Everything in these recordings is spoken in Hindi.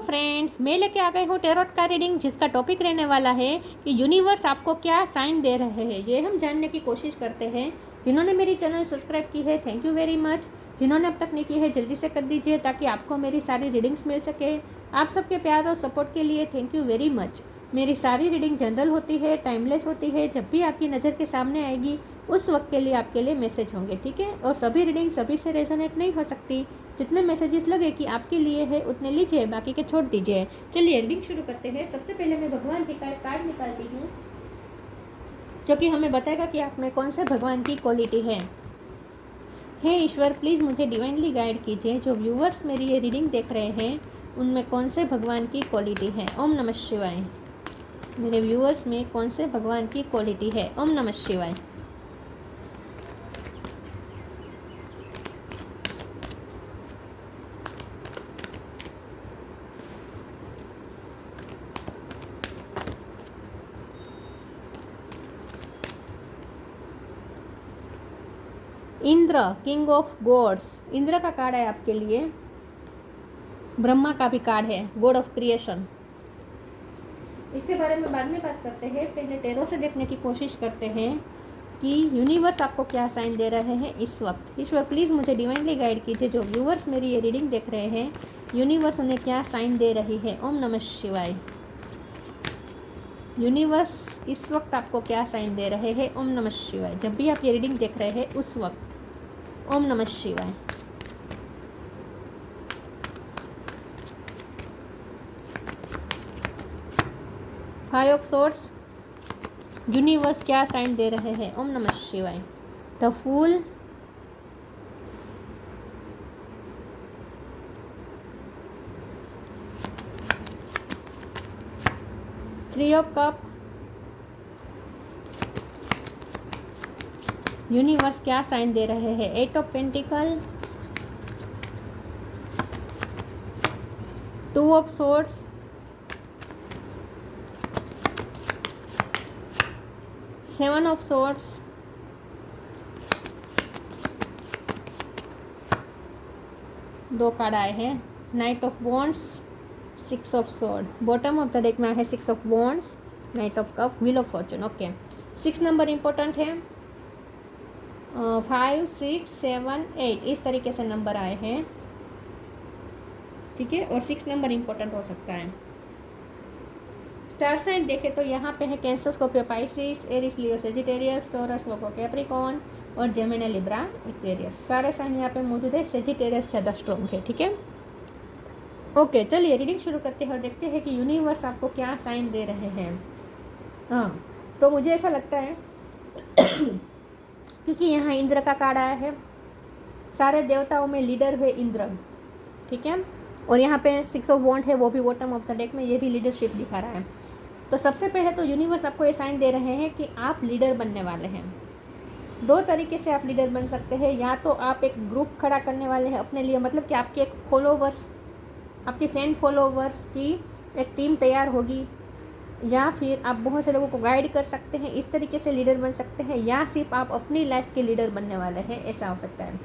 फ्रेंड्स, मैं लेके आ गई हूँ टैरोट का रीडिंग, जिसका टॉपिक रहने वाला है कि यूनिवर्स आपको क्या साइन दे रहे हैं। ये हम जानने की कोशिश करते हैं। जिन्होंने मेरी चैनल सब्सक्राइब की है, थैंक यू वेरी मच। जिन्होंने अब तक नहीं की है, जल्दी से कर दीजिए ताकि आपको मेरी सारी रीडिंग्स मिल सके। आप सबके प्यार और सपोर्ट के लिए थैंक यू वेरी मच। मेरी सारी रीडिंग जनरल होती है, टाइमलेस होती है। जब भी आपकी नज़र के सामने आएगी उस वक्त के लिए आपके लिए मैसेज होंगे, ठीक है। और सभी रीडिंग सभी से रेजोनेट नहीं हो सकती। जितने मैसेजेस लगे कि आपके लिए है उतने लीजिए, बाकी के छोड़ दीजिए। चलिए रीडिंग शुरू करते हैं। सबसे पहले मैं भगवान जी का कार्ड निकालती हूँ, जो कि हमें बताएगा कि आप में कौन से भगवान की क्वालिटी है। हे ईश्वर, प्लीज़ मुझे डिवाइनली गाइड कीजिए। जो व्यूवर्स मेरी ये रीडिंग देख रहे हैं उनमें कौन से भगवान की क्वालिटी है। ओम नमः शिवाय। मेरे व्यूवर्स में कौन से भगवान की क्वालिटी है। ओम नमः शिवाय। Indra, king of gods. Indra का कार्ड है आपके लिए। ब्रह्मा का भी कार्ड है, गॉड ऑफ क्रिएशन। इसके बारे में बाद में बात करते हैं। पहले टैरो से देखने की कोशिश करते हैं कि यूनिवर्स आपको क्या साइन दे रहे हैं इस वक्त। ईश्वर, प्लीज़ मुझे डिवाइनली गाइड कीजिए। जो व्यूवर्स मेरी ये रीडिंग देख रहे हैं, यूनिवर्स उन्हें क्या साइन दे रही है। ओम नमः शिवाय। यूनिवर्स इस वक्त आपको क्या साइन दे रहे हैं। ओम नमः शिवाय। जब भी आप ये रीडिंग देख रहे हैं उस वक्त ओम नमः शिवाय। Five of swords. यूनिवर्स क्या साइन दे रहे हैं। ओम नमः शिवाय। The fool. Three of cup. Universe क्या साइन दे रहे हैं। Eight of pentacle. Two of swords. Seven of swords. दो कार्ड आए हैं। Knight of wands, six of sword. Bottom of the deck में आया है six of wands, knight of cup, wheel of fortune. Okay, 6 number important है। 5, 6, 7, 8 इस तरीके से नंबर आए हैं, ठीक है। और 6 नंबर इंपॉर्टेंट हो सकता है। स्टार साइन देखें तो यहाँ पे है कैंसर, स्कॉर्पियो, पाइसिस, एरिस, लियो, सेजिटेरियस, टॉरस, वर्गो, कैप्रिकॉर्न और जेमिनी, लिब्रा, एक्वेरियस। सारे साइन यहाँ पे मौजूद है। सेजिटेरियस ज़्यादा स्ट्रॉन्ग है, ठीक है। ओके, चलिए रीडिंग शुरू करते हैं और देखते हैं कि यूनिवर्स आपको क्या साइन दे रहे हैं। हाँ, तो मुझे ऐसा लगता है क्योंकि यहाँ इंद्र का कार्ड आया है, सारे देवताओं में लीडर हुए इंद्र, ठीक है। और यहाँ पे 6 ऑफ वॉन्ड है, वो भी बॉटम ऑफ द डेक में, ये भी लीडरशिप दिखा रहा है। तो सबसे पहले तो यूनिवर्स आपको ये साइन दे रहे हैं कि आप लीडर बनने वाले हैं। 2 तरीके से आप लीडर बन सकते हैं। या तो आप एक ग्रुप खड़ा करने वाले हैं अपने लिए, मतलब कि आपके एक फॉलोवर्स, आपके फैन फॉलोवर्स की एक टीम तैयार होगी, या फिर आप बहुत से लोगों को गाइड कर सकते हैं, इस तरीके से लीडर बन सकते हैं। या सिर्फ आप अपनी लाइफ के लीडर बनने वाले हैं, ऐसा हो सकता है।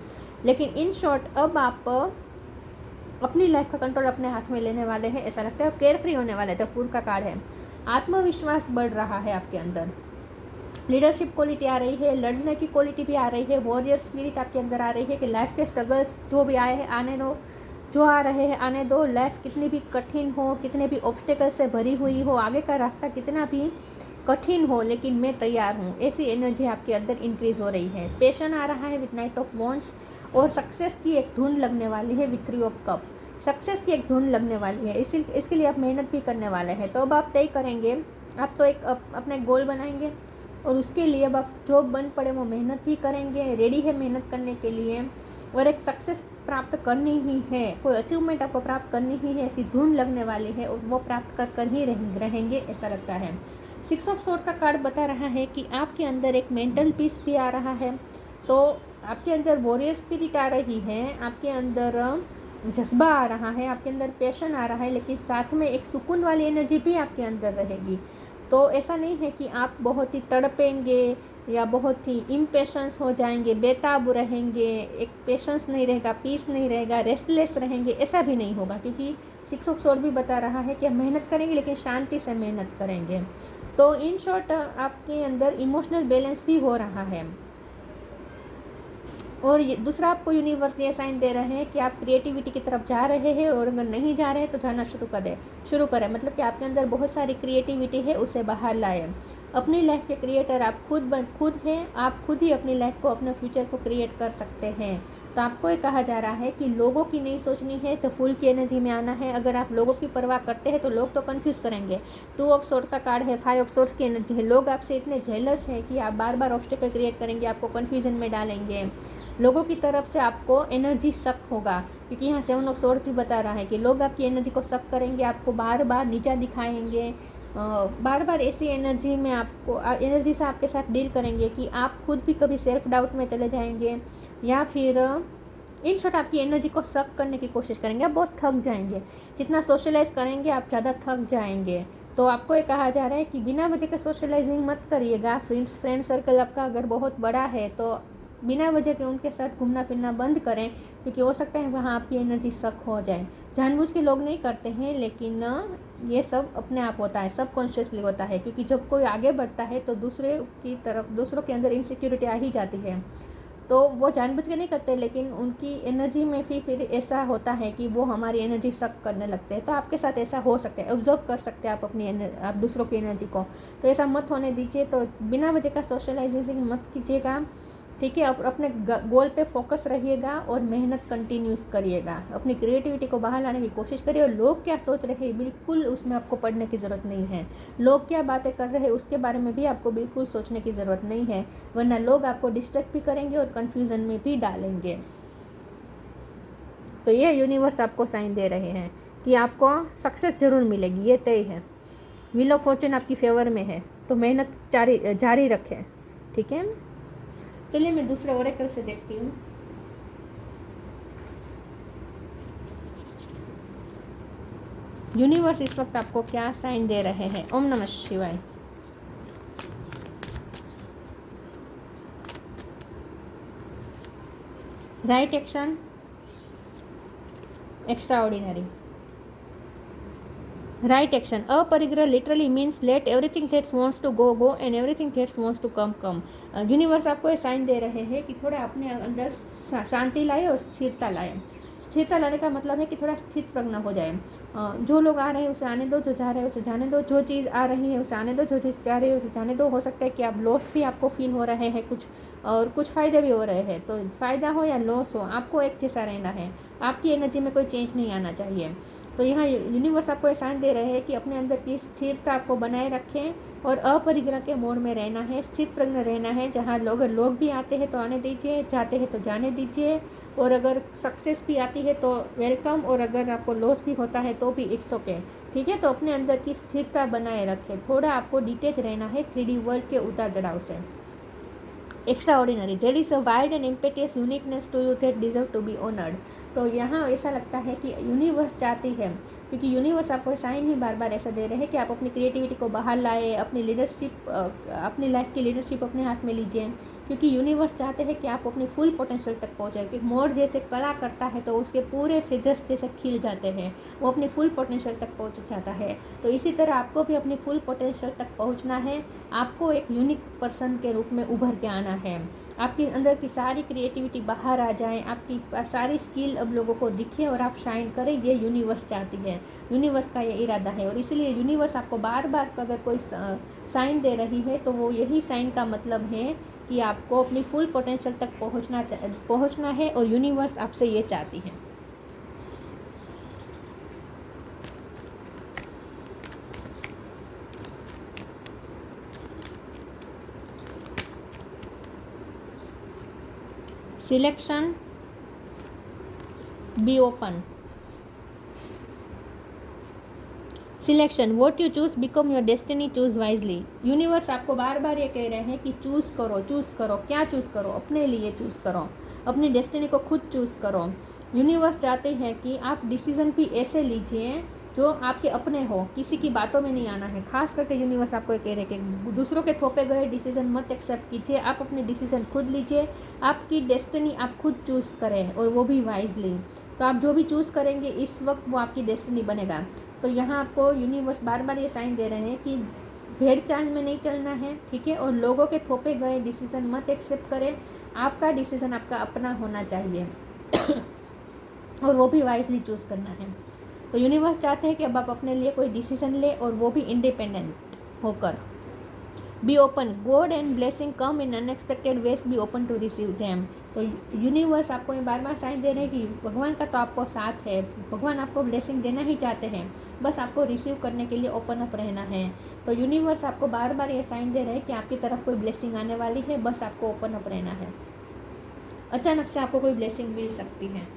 लेकिन इन शॉर्ट अब आप अपनी लाइफ का कंट्रोल अपने हाथ में लेने वाले हैं, ऐसा लगता है। केयर फ्री होने वाले थे। फूल का कार्ड है। आत्मविश्वास बढ़ रहा है आपके अंदर। लीडरशिप क्वालिटी आ रही है, लड़ने की क्वालिटी भी आ रही है। वॉरियर स्पिरिट आपके अंदर आ रही है कि लाइफ के स्ट्रगल्स जो भी आए हैं आने दो, जो आ रहे हैं आने दो। लाइफ कितनी भी कठिन हो, कितने भी ऑब्स्टेकल से भरी हुई हो, आगे का रास्ता कितना भी कठिन हो, लेकिन मैं तैयार हूँ, ऐसी एनर्जी आपके अंदर इंक्रीज हो रही है। पैशन आ रहा है विथ नाइट ऑफ वॉन्ड्स। और सक्सेस की एक धुन लगने वाली है विथ 3 ऑफ कप। सक्सेस की एक धुन लगने वाली है, इसके लिए आप मेहनत भी करने वाले हैं। तो अब आप तय करेंगे, आप तो एक अपने गोल बनाएंगे और उसके लिए अब आप जो बन पड़े वो मेहनत भी करेंगे। रेडी है मेहनत करने के लिए, और एक सक्सेस प्राप्त करनी ही है, कोई अचीवमेंट आपको प्राप्त करनी ही है, ऐसी धुन लगने वाली है और वो प्राप्त कर ही रहेंगे, ऐसा लगता है। 6 ऑफ सोर्ड का कार्ड बता रहा है कि आपके अंदर एक मेंटल पीस भी आ रहा है। तो आपके अंदर वॉरियर स्पिरिट आ रही है, आपके अंदर जज्बा आ रहा है, आपके अंदर पैशन आ रहा है, लेकिन साथ में एक सुकून वाली एनर्जी भी आपके अंदर रहेगी। तो ऐसा नहीं है कि आप बहुत ही तड़पेंगे या बहुत ही इम्पेशंस हो जाएंगे, बेताब रहेंगे, एक पेशेंस नहीं रहेगा, पीस नहीं रहेगा, रेस्टलेस रहेंगे, ऐसा भी नहीं होगा। क्योंकि सिक्स ऑफ सोर्ड भी बता रहा है कि आप मेहनत करेंगे लेकिन शांति से मेहनत करेंगे। तो इन शॉर्ट आपके अंदर इमोशनल बैलेंस भी हो रहा है। और ये दूसरा आपको यूनिवर्स ये साइन दे रहे हैं कि आप क्रिएटिविटी की तरफ जा रहे हैं, और अगर नहीं जा रहे हैं तो जाना शुरू करें। मतलब कि आपके अंदर बहुत सारी क्रिएटिविटी है, उसे बाहर लाएं। अपनी लाइफ के क्रिएटर आप खुद हैं। आप खुद ही अपनी लाइफ को, अपने फ्यूचर को क्रिएट कर सकते हैं। तो आपको ये कहा जा रहा है कि लोगों की नहीं सोचनी है, तो फुल की एनर्जी में आना है। अगर आप लोगों की परवाह करते हैं तो लोग तो कंफ्यूज करेंगे। 2 ऑफ सोर्ड का कार्ड है, 5 ऑफ सोर्ड्स की एनर्जी है। लोग आपसे इतने जेलस हैं कि आप बार बार ऑब्स्टेकल क्रिएट करेंगे, आपको कन्फ्यूजन में डालेंगे। लोगों की तरफ से आपको एनर्जी सक होगा, क्योंकि यहाँ 7 ऑफ सोर्ड भी बता रहा है कि लोग आपकी एनर्जी को सक करेंगे, आपको बार बार नीचा दिखाएंगे, बार बार ऐसी एनर्जी में आपको एनर्जी से आपके साथ डील करेंगे कि आप खुद भी कभी सेल्फ डाउट में चले जाएंगे, या फिर इन शॉर्ट आपकी एनर्जी को सक करने की कोशिश करेंगे। आप बहुत थक जाएंगे, जितना सोशलाइज करेंगे आप ज़्यादा थक जाएंगे। तो आपको ये कहा जा रहा है कि बिना वजह के सोशलाइजिंग मत करिएगा। फ्रेंड सर्कल आपका अगर बहुत बड़ा है तो बिना वजह के उनके साथ घूमना फिरना बंद करें, क्योंकि हो सकता है वहाँ आपकी एनर्जी सक हो जाए। जानबूझ के लोग नहीं करते हैं, लेकिन ये सब अपने आप होता है, सब कॉन्शियसली होता है। क्योंकि जब कोई आगे बढ़ता है तो दूसरों के अंदर इनसिक्योरिटी आ ही जाती है, तो वो जानबूझ के नहीं करते, लेकिन उनकी एनर्जी में फिर ऐसा होता है कि वो हमारी एनर्जी सक करने लगते हैं। तो आपके साथ ऐसा हो सकता है, ऑब्जर्व कर सकते हैं आप आप दूसरों की एनर्जी को। तो ऐसा मत होने दीजिए। तो बिना वजह का सोशलाइजेशन मत कीजिएगा, ठीक है। अपने गोल पे फोकस रहिएगा और मेहनत कंटिन्यूस करिएगा। अपनी क्रिएटिविटी को बाहर लाने की कोशिश करिए। और लोग क्या सोच रहे हैं बिल्कुल उसमें आपको पढ़ने की ज़रूरत नहीं है। लोग क्या बातें कर रहे हैं उसके बारे में भी आपको बिल्कुल सोचने की ज़रूरत नहीं है, वरना लोग आपको डिस्ट्रैक्ट भी करेंगे और कन्फ्यूज़न में भी डालेंगे। तो ये यूनिवर्स आपको साइन दे रहे हैं कि आपको सक्सेस ज़रूर मिलेगी, ये तय है। व्हील ऑफ फॉर्चून आपकी फेवर में है, तो मेहनत जारी रखें, ठीक है। चलिए मैं दूसरे ओरेकल से देखती हूँ। यूनिवर्स इस वक्त आपको क्या साइन दे रहे हैं। ओम नमः शिवाय। Right action, extraordinary. Right action, aparigraha literally means let everything that's wants to go and everything that's wants to come. Universe आपको ये साइन दे रहे हैं कि थोड़ा अपने अंदर शांति लाए और स्थिरता लाए। स्थिरता लाने का मतलब है कि थोड़ा स्थित प्रज्ञ हो जाए। जो लोग आ रहे हैं उसे आने दो, जो जा रहे हैं उसे जाने दो। जो चीज़ आ रही है उसे आने दो, जो चीज़ जा रही है उसे जाने दो। हो सकता है कि आप लॉस भी आपको फील हो रहे हैं कुछ, और कुछ फ़ायदे भी हो रहे हैं। तो फ़ायदा हो या लॉस हो, आपको एक जैसा रहना है। आपकी एनर्जी में कोई चेंज नहीं आना चाहिए। तो यहाँ यूनिवर्स आपको एहसान दे रहे हैं कि अपने अंदर की स्थिरता आपको बनाए रखें और अपरिग्रह के मोड में रहना है, स्थित प्रज्ञ रहना है। जहाँ लोग भी आते हैं तो आने दीजिए, जाते हैं तो जाने दीजिए। और अगर सक्सेस भी आती है तो वेलकम, और अगर आपको लॉस भी होता है तो भी इट्स ओके, ठीक है। तो अपने अंदर की स्थिरता बनाए रखें। थोड़ा आपको डिटेच रहना है 3D वर्ल्ड के उतार चढ़ाव से। Extraordinary, there is a wide and impetuous uniqueness to you that deserve to be honoured. तो यहाँ ऐसा लगता है कि यूनिवर्स चाहती है, क्योंकि यूनिवर्स आपको साइन ही बार बार ऐसा दे रहे हैं कि आप अपनी क्रिएटिविटी को बाहर लाए, अपनी लीडरशिप, अपनी लाइफ की लीडरशिप अपने हाथ में लीजिए। क्योंकि यूनिवर्स चाहते हैं कि आप अपनी फुल पोटेंशियल तक पहुँचाए। कि मोर जैसे कला करता है तो उसके पूरे फिगर्स जैसे खिल जाते हैं, वो अपनी फुल पोटेंशियल तक पहुँच जाता है। तो इसी तरह आपको भी अपनी फुल पोटेंशियल तक पहुँचना है। आपको एक यूनिक पर्सन के रूप में उभर के आना है। आपके अंदर की सारी क्रिएटिविटी बाहर आ जाए, आपकी सारी स्किल अब लोगों को दिखे और आप शाइन करें, ये यूनिवर्स चाहती है। यूनिवर्स का ये इरादा है। और इसीलिए यूनिवर्स आपको बार बार अगर कोई साइन दे रही है तो वो यही साइन का मतलब है कि आपको अपनी फुल पोटेंशियल तक पहुंचना है, और यूनिवर्स आपसे ये चाहती है। Selection, be open. Selection, what you choose become your destiny, choose wisely. Universe आपको बार बार ये कह रहे हैं कि चूज़ करो। क्या चूज़ करो? अपने लिए चूज़ करो, अपनी डेस्टिनी को खुद चूज़ करो। यूनिवर्स चाहते हैं कि आप डिसीज़न भी ऐसे लीजिए जो आपके अपने हो, किसी की बातों में नहीं आना है। खास करके यूनिवर्स आपको कह रहे कि दूसरों के थोपे गए डिसीजन मत एक्सेप्ट कीजिए, आप अपने डिसीजन खुद लीजिए, आपकी डेस्टिनी आप खुद चूज़ करें और वो भी वाइजली। तो आप जो भी चूज़ करेंगे इस वक्त वो आपकी डेस्टिनी बनेगा। तो यहाँ आपको यूनिवर्स बार बार ये साइन दे रहे हैं कि भेड़ चाल में नहीं चलना है, ठीक है, और लोगों के थोपे गए डिसीजन मत एक्सेप्ट करें। आपका डिसीजन आपका अपना होना चाहिए और वो भी वाइजली चूज़ करना है। तो यूनिवर्स चाहते हैं कि अब आप अपने लिए कोई डिसीजन ले और वो भी इंडिपेंडेंट होकर। Be open, god and blessing come in unexpected ways, be open to receive them. तो यूनिवर्स आपको ये बार बार साइन दे रहे हैं कि भगवान का तो आपको साथ है, भगवान आपको ब्लेसिंग देना ही चाहते हैं, बस आपको रिसीव करने के लिए ओपन अप रहना है। तो यूनिवर्स आपको बार बार ये साइन दे रहे हैं कि आपकी तरफ कोई ब्लेसिंग आने वाली है, बस आपको ओपन अप रहना है। अचानक से आपको कोई ब्लेसिंग मिल सकती है।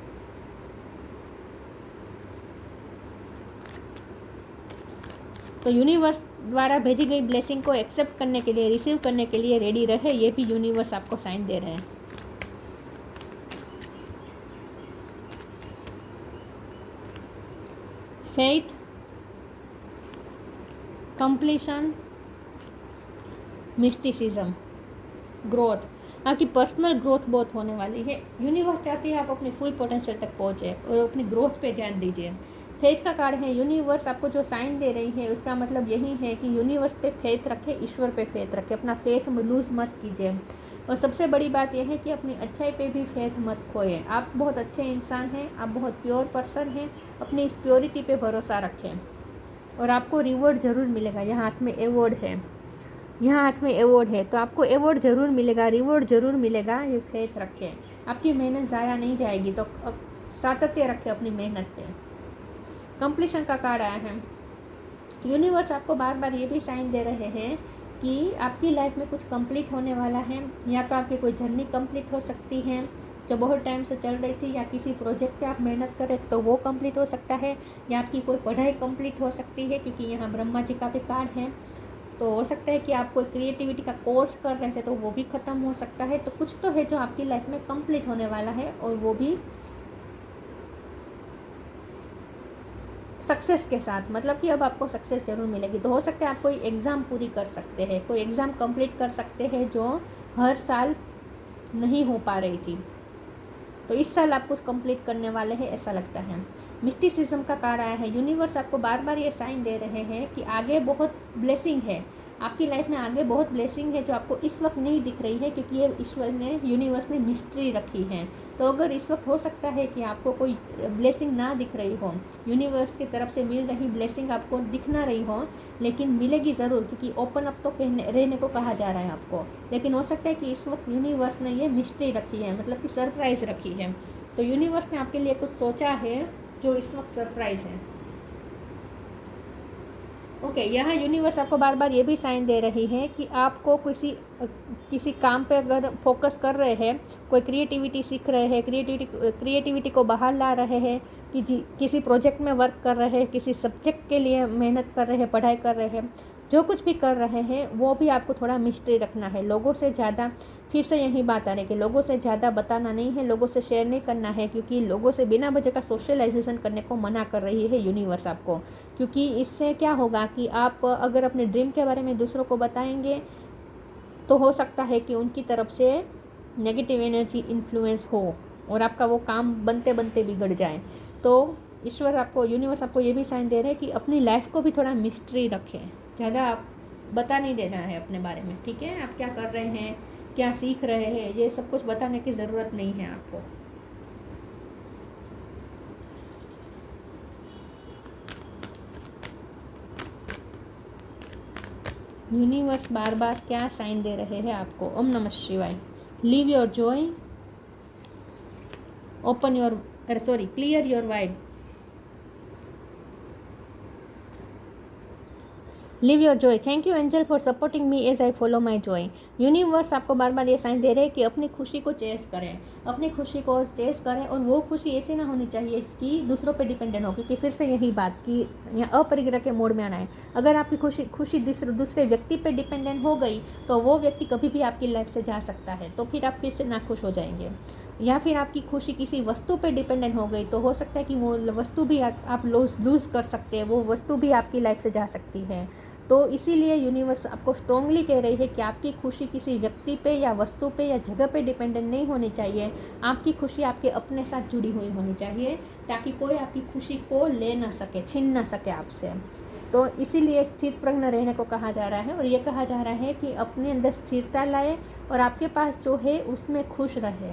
तो यूनिवर्स द्वारा भेजी गई ब्लेसिंग को एक्सेप्ट करने के लिए, रिसीव करने के लिए रेडी रहे, ये भी यूनिवर्स आपको साइन दे रहे हैं। Faith, completion, mysticism, growth. आपकी पर्सनल ग्रोथ बहुत होने वाली है। यूनिवर्स चाहती है आप अपनी फुल पोटेंशियल तक पहुँचे और अपनी ग्रोथ पे ध्यान दीजिए। फेथ का कार्ड है, यूनिवर्स आपको जो साइन दे रही है उसका मतलब यही है कि यूनिवर्स पे फेथ रखे, ईश्वर पे फेथ रखे, अपना फेथ लूज़ मत कीजिए। और सबसे बड़ी बात यह है कि अपनी अच्छाई पे भी फेथ मत खोए। आप बहुत अच्छे इंसान हैं, आप बहुत प्योर पर्सन हैं, अपनी इस प्योरिटी पे भरोसा रखें और आपको रिवॉर्ड ज़रूर मिलेगा। यहाँ हाथ में अवॉर्ड है, यहाँ हाथ में अवॉर्ड है, तो आपको अवॉर्ड ज़रूर मिलेगा, रिवॉर्ड ज़रूर मिलेगा। ये फेथ रखें, आपकी मेहनत ज़ाया नहीं जाएगी। तो सातत्य रखें अपनी मेहनत पे। कंप्लीशन का कार्ड आया है, यूनिवर्स आपको बार बार ये भी साइन दे रहे हैं कि आपकी लाइफ में कुछ कंप्लीट होने वाला है। या तो आपकी कोई जर्नी कंप्लीट हो सकती है जो बहुत टाइम से चल रही थी, या किसी प्रोजेक्ट पे आप मेहनत कर रहे थे तो वो कंप्लीट हो सकता है, या आपकी कोई पढ़ाई कंप्लीट हो सकती है, क्योंकि यहाँ ब्रह्मा जी का भी कार्ड है। तो हो सकता है कि आप कोई क्रिएटिविटी का कोर्स कर रहे थे तो वो भी ख़त्म हो सकता है। तो कुछ तो है जो आपकी लाइफ में कंप्लीट होने वाला है और वो भी सक्सेस के साथ, मतलब कि अब आपको सक्सेस ज़रूर मिलेगी। तो हो सकता है आप कोई एग्ज़ाम पूरी कर सकते हैं, कोई एग्ज़ाम कंप्लीट कर सकते हैं जो हर साल नहीं हो पा रही थी। तो इस साल आप कुछ कंप्लीट करने वाले हैं ऐसा लगता है। मिस्टिसिज्म का कार्ड आया है, यूनिवर्स आपको बार बार ये साइन दे रहे हैं कि आगे बहुत ब्लेसिंग है, आपकी लाइफ में आगे बहुत ब्लेसिंग है जो आपको इस वक्त नहीं दिख रही है, क्योंकि ये ईश्वर ने, यूनिवर्स ने मिस्ट्री रखी है। तो अगर इस वक्त हो सकता है कि आपको कोई ब्लेसिंग ना दिख रही हो, यूनिवर्स की तरफ से मिल रही ब्लेसिंग आपको दिख ना रही हो, लेकिन मिलेगी ज़रूर, क्योंकि ओपन अप तो रहने को कहा जा रहा है आपको। लेकिन हो सकता है कि इस वक्त यूनिवर्स ने ये मिस्ट्री रखी है, मतलब कि सरप्राइज़ रखी है। तो यूनिवर्स ने आपके लिए कुछ सोचा है जो इस वक्त सरप्राइज़ है। ओके, यहाँ यूनिवर्स आपको बार बार ये भी साइन दे रही है कि आपको किसी काम पे अगर फोकस कर रहे हैं, कोई क्रिएटिविटी सीख रहे हैं, क्रिएटिविटी को बाहर ला रहे हैं, कि किसी प्रोजेक्ट में वर्क कर रहे हैं, किसी सब्जेक्ट के लिए मेहनत कर रहे हैं, पढ़ाई कर रहे हैं, जो कुछ भी कर रहे हैं वो भी आपको थोड़ा मिस्ट्री रखना है। लोगों से ज़्यादा, फिर से यही बात आ रही है कि लोगों से ज़्यादा बताना नहीं है, लोगों से शेयर नहीं करना है, क्योंकि लोगों से बिना वजह का सोशलाइजेशन करने को मना कर रही है यूनिवर्स आपको। क्योंकि इससे क्या होगा कि आप अगर अपने ड्रीम के बारे में दूसरों को बताएंगे तो हो सकता है कि उनकी तरफ से नेगेटिव एनर्जी इन्फ्लुएंस हो और आपका वो काम बनते बनते बिगड़ जाए। तो यूनिवर्स आपको ये भी साइन दे रहे हैं कि अपनी लाइफ को भी थोड़ा मिस्ट्री रखें, ज़्यादा आप बता नहीं देना है अपने बारे में, ठीक है। आप क्या कर रहे हैं, क्या सीख रहे हैं, ये सब कुछ बताने की ज़रूरत नहीं है आपको। यूनिवर्स बार बार क्या साइन दे रहे हैं आपको? ओम नमः शिवाय। Live your joy, clear your vibe, live your joy. Thank you angel for supporting me as I follow my joy. Universe आपको बार बार ये साइन दे रहे हैं कि अपनी खुशी को चेस करें, अपनी खुशी को चेस करें, और वो खुशी ऐसी ना होनी चाहिए कि दूसरों पे डिपेंडेंट हो, क्योंकि फिर से यही बात कि यहाँ अपरिग्रह के मोड में आना है। अगर आपकी खुशी दूसरे व्यक्ति पे डिपेंडेंट हो गई तो वो व्यक्ति कभी भी आपकी लाइफ से जा सकता है, तो फिर आप फिर से नाखुश हो जाएंगे। या फिर आपकी खुशी किसी वस्तु पे डिपेंडेंट हो गई तो हो सकता है कि वो वस्तु भी आप लूज़ कर सकते हैं, वो वस्तु भी आपकी लाइफ से जा सकती है। तो इसीलिए यूनिवर्स आपको स्ट्रॉन्गली कह रही है कि आपकी खुशी किसी व्यक्ति पे या वस्तु पे या जगह पे डिपेंडेंट नहीं होनी चाहिए। आपकी खुशी आपके अपने साथ जुड़ी हुई होनी चाहिए, ताकि कोई आपकी खुशी को ले ना सके, छीन ना सके आपसे। तो इसीलिए स्थिर प्रज्ञ रहने को कहा जा रहा है, और ये कहा जा रहा है कि अपने अंदर स्थिरता लाए और आपके पास जो है उसमें खुश रहे।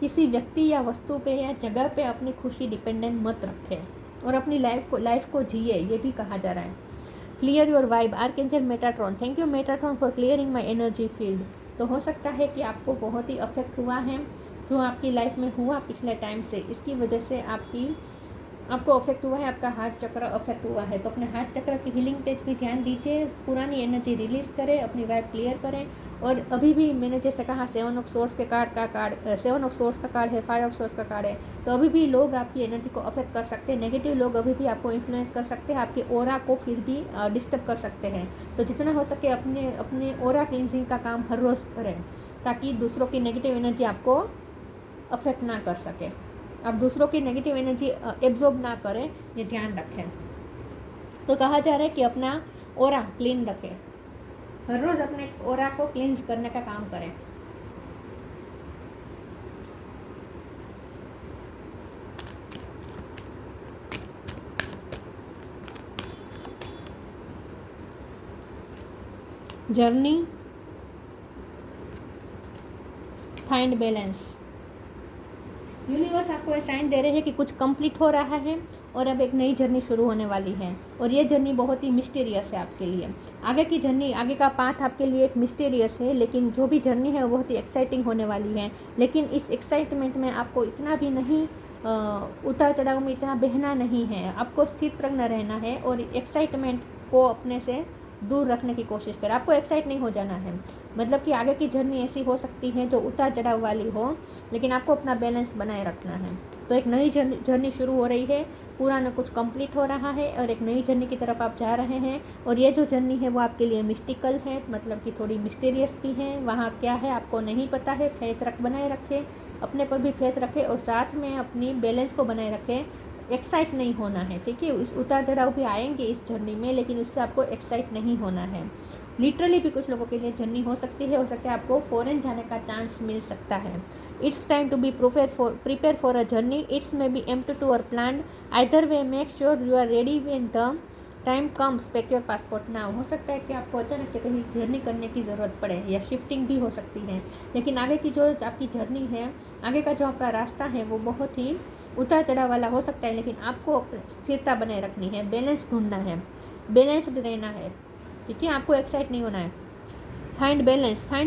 किसी व्यक्ति या वस्तु पे या जगह पे अपनी खुशी डिपेंडेंट मत रखें और अपनी लाइफ को जिए, ये भी कहा जा रहा है। Clear your vibe, archangel Metatron. Thank you Metatron for clearing my energy field. तो हो सकता है कि आपको बहुत ही अफेक्ट हुआ है जो आपकी लाइफ में हुआ पिछले टाइम से, इसकी वजह से आपको अफेक्ट हुआ है, आपका हार्ट चक्र अफेक्ट हुआ है। तो अपने हार्ट चक्र की हीलिंग पेज पे ध्यान दीजिए, पुरानी एनर्जी रिलीज़ करें, अपनी वाइब क्लियर करें। और अभी भी मैंने जैसे कहा 7 ऑफ सोर्स के कार्ड 7 ऑफ सोर्स का कार्ड है, 5 ऑफ सोर्स का कार्ड है। तो अभी भी लोग आपकी एनर्जी को अफेक्ट कर सकते हैं, नेगेटिव लोग अभी भी आपको इन्फ्लुएंस कर सकते हैं, आपके ऑरा को फिर भी डिस्टर्ब कर सकते हैं। तो जितना हो सके अपने ऑरा क्लींजिंग का काम हर रोज़ करें, ताकि दूसरों की नेगेटिव एनर्जी आपको अफेक्ट ना कर सके, आप दूसरों की नेगेटिव एनर्जी एब्जॉर्ब ना करें, ये ध्यान रखें। तो कहा जा रहा है कि अपना ऑरा क्लीन रखें, हर रोज़ अपने ऑरा को क्लींस करने का काम करें। Journey, find balance. यूनिवर्स आपको ये साइन दे रहे हैं कि कुछ कंप्लीट हो रहा है और अब एक नई जर्नी शुरू होने वाली है, और ये जर्नी बहुत ही मिस्टीरियस है आपके लिए। आगे की जर्नी, आगे का पाथ आपके लिए एक मिस्टीरियस है, लेकिन जो भी जर्नी है वो बहुत ही एक्साइटिंग होने वाली है। लेकिन इस एक्साइटमेंट में आपको इतना भी नहीं उतार चढ़ाव में इतना बहना नहीं है, आपको स्थिर प्रज्ञ रहना है और एक्साइटमेंट को अपने से दूर रखने की कोशिश करें। आपको एक्साइट नहीं हो जाना है, मतलब कि आगे की जर्नी ऐसी हो सकती है जो उतार चढ़ाव वाली हो, लेकिन आपको अपना बैलेंस बनाए रखना है। तो एक नई जर्नी शुरू हो रही है, पुराना कुछ कंप्लीट हो रहा है और एक नई जर्नी की तरफ आप जा रहे हैं। और ये जो जर्नी है वो आपके लिए मिस्टिकल है, मतलब कि थोड़ी मिस्टीरियस भी है। वहाँ क्या है आपको नहीं पता है, बनाए रखें, अपने पर भी फेथ रखें और साथ में अपनी बैलेंस को बनाए रखें। एक्साइट नहीं होना है, ठीक है। इस उतार चढ़ाव भी आएंगे इस जर्नी में, लेकिन उससे आपको एक्साइट नहीं होना है। लिटरली भी कुछ लोगों के लिए जर्नी हो सकती है आपको फॉरेन जाने का चांस मिल सकता है। It's time to be prepare for a journey, it's may be empty और planned, either way make sure you are ready when the time comes, pack your passport now. हो सकता है कि आपको अचानक से कहीं जर्नी करने की ज़रूरत पड़े या शिफ्टिंग भी हो सकती है, लेकिन आगे की जो आपकी जर्नी है, आगे का जो आपका रास्ता है वो बहुत ही उतार चढ़ाव वाला हो सकता है, लेकिन आपको स्थिरता बनाए रखनी है, बैलेंस ढूंढना है, बैलेंस्ड रहना है, ठीक है। आपको एक्साइट नहीं होना है। Find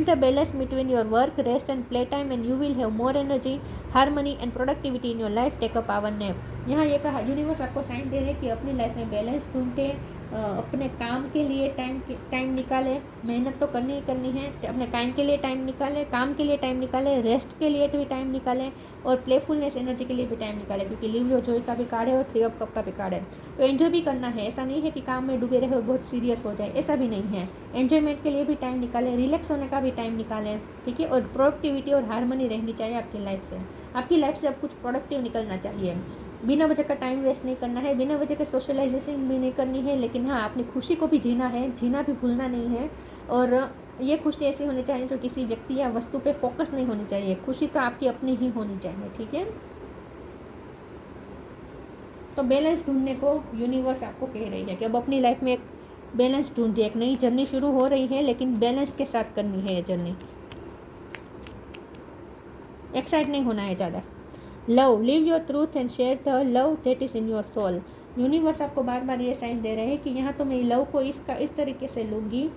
the balance between your work, rest and play time and you will have more energy, harmony and productivity in your life. Take a power nap. यहाँ ये कहा, यूनिवर्स आपको साइन दे रहे हैं कि अपनी लाइफ में बैलेंस ढूंढे, अपने काम के लिए टाइम निकाले, मेहनत तो करनी ही करनी है, अपने काम के लिए टाइम निकाले, रेस्ट के लिए भी टाइम निकालें और प्लेफुलनेस एनर्जी के लिए भी टाइम निकालें, क्योंकि लिव योर जॉय का भी कार्ड है और 3 ऑफ कप का भी कार्ड है। तो एंजॉय भी करना है, ऐसा नहीं है कि काम में डूबे रहे और बहुत सीरियस हो जाए, ऐसा भी नहीं है। एंजॉयमेंट के लिए भी टाइम निकालें, रिलैक्स होने का भी टाइम निकालें, ठीक है। और प्रोडक्टिविटी और हार्मनी रहनी चाहिए आपकी लाइफ से। आपकी लाइफ से अब कुछ प्रोडक्टिव निकलना चाहिए, बिना वजह का टाइम वेस्ट नहीं करना है, बिना वजह के सोशलाइजेशन भी नहीं करनी है, लेकिन हाँ अपनी खुशी को भी जीना है, जीना भी भूलना नहीं है। और ये खुशी ऐसी होनी चाहिए जो किसी व्यक्ति या वस्तु पे फोकस नहीं होनी चाहिए, खुशी तो आपकी अपनी ही होनी चाहिए, ठीक है। तो बैलेंस ढूंढने को यूनिवर्स आपको कह रही है कि अब अपनी लाइफ में एक बैलेंस ढूंढिए। एक नई जर्नी शुरू हो रही है, लेकिन बैलेंस के साथ करनी है ये जर्नी, एक्साइट नहीं होना है ज़्यादा। Love, live your truth and share the love that is in your soul. Universe आपको बार बार ये साइन दे रहे हैं कि यहाँ तो मैं लव को इस तरीके से लूँगी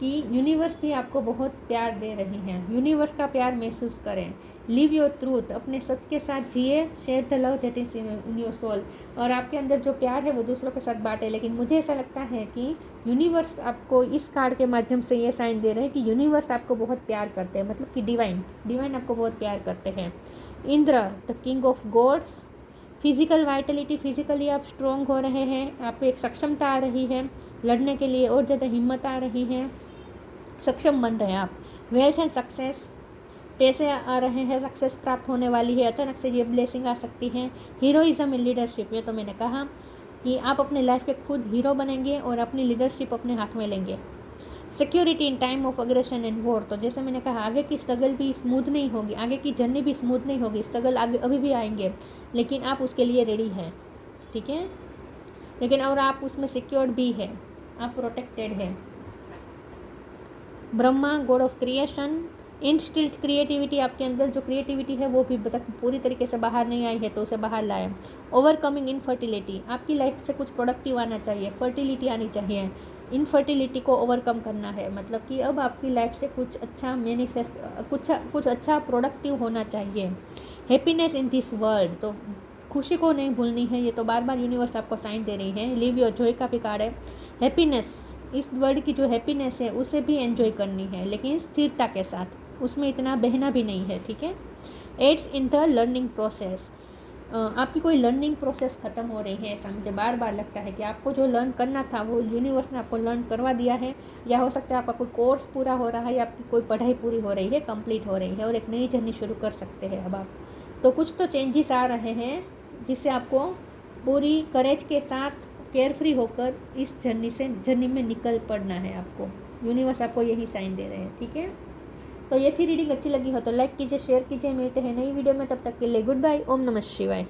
कि यूनिवर्स भी आपको बहुत प्यार दे रही हैं, यूनिवर्स का प्यार महसूस करें। लिव योर ट्रूथ, अपने सच के साथ जिए, share the love that is in your soul, और आपके अंदर जो प्यार है वो दूसरों के साथ बांटे। लेकिन मुझे ऐसा लगता है कि यूनिवर्स आपको इस कार्ड के माध्यम से ये साइन दे रहे हैं कि यूनिवर्स आपको बहुत प्यार करते हैं, मतलब कि डिवाइन आपको बहुत प्यार करते हैं। Indra, the king of gods, physical vitality, physically आप स्ट्रॉन्ग हो रहे हैं, आप एक सक्षमता आ रही है, लड़ने के लिए और ज़्यादा हिम्मत आ रही है, सक्षम बन रहे हैं आप। वेल्थ एंड सक्सेस, पैसे आ रहे हैं, सक्सेस प्राप्त होने वाली है, अचानक से ये ब्लेसिंग आ सकती है। हीरोइज्म इन लीडरशिप, ये तो मैंने कहा कि आप अपने लाइफ के खुद हीरो बनेंगे और अपनी लीडरशिप अपने हाथ में लेंगे। Security in time of aggression and war, तो जैसे मैंने कहा आगे की स्ट्रगल भी स्मूथ नहीं होगी, आगे की जर्नी भी स्मूथ नहीं होगी, स्ट्रगल आगे अभी भी आएंगे, लेकिन आप उसके लिए रेडी हैं, ठीक है। लेकिन और आप उसमें सिक्योर्ड भी है, आप प्रोटेक्टेड है। Brahma God of creation, instilled creativity, आपके अंदर जो क्रिएटिविटी है वो भी पूरी तरीके से बाहर नहीं आई है तो उसे बाहर लाए। ओवरकमिंग इनफर्टिलिटी, आपकी लाइफ से कुछ प्रोडक्टिव आना चाहिए, फर्टिलिटी आनी चाहिए, इनफर्टिलिटी को ओवरकम करना है, मतलब कि अब आपकी लाइफ से कुछ अच्छा मैनिफेस्ट, कुछ अच्छा प्रोडक्टिव होना चाहिए। हैप्पीनेस इन दिस वर्ल्ड, तो खुशी को नहीं भूलनी है, ये तो बार बार यूनिवर्स आपको साइन दे रही है। लिव योर जॉय का भी कार्ड है। हैप्पीनेस, इस वर्ल्ड की जो हैप्पीनेस है उसे भी एंजॉय करनी है, लेकिन स्थिरता के साथ, उसमें इतना बहना भी नहीं है, ठीक है। Aids in the learning process, आपकी कोई लर्निंग प्रोसेस ख़त्म हो रही है, ऐसा मुझे बार बार लगता है कि आपको जो लर्न करना था वो यूनिवर्स ने आपको लर्न करवा दिया है, या हो सकता है आपका कोई कोर्स पूरा हो रहा है, या आपकी कोई पढ़ाई पूरी हो रही है, कंप्लीट हो रही है और एक नई जर्नी शुरू कर सकते हैं अब आप। तो कुछ तो चेंजेस आ रहे हैं जिससे आपको पूरी करेज के साथ केयरफ्री होकर इस जर्नी में निकल पड़ना है आपको। यूनिवर्स आपको यही साइन दे रहे हैं, ठीक है। तो ये थी रीडिंग, अच्छी लगी हो तो लाइक कीजिए, शेयर कीजिए। मिलते हैं नई वीडियो में, तब तक के लिए गुड बाय। ओम नमः शिवाय।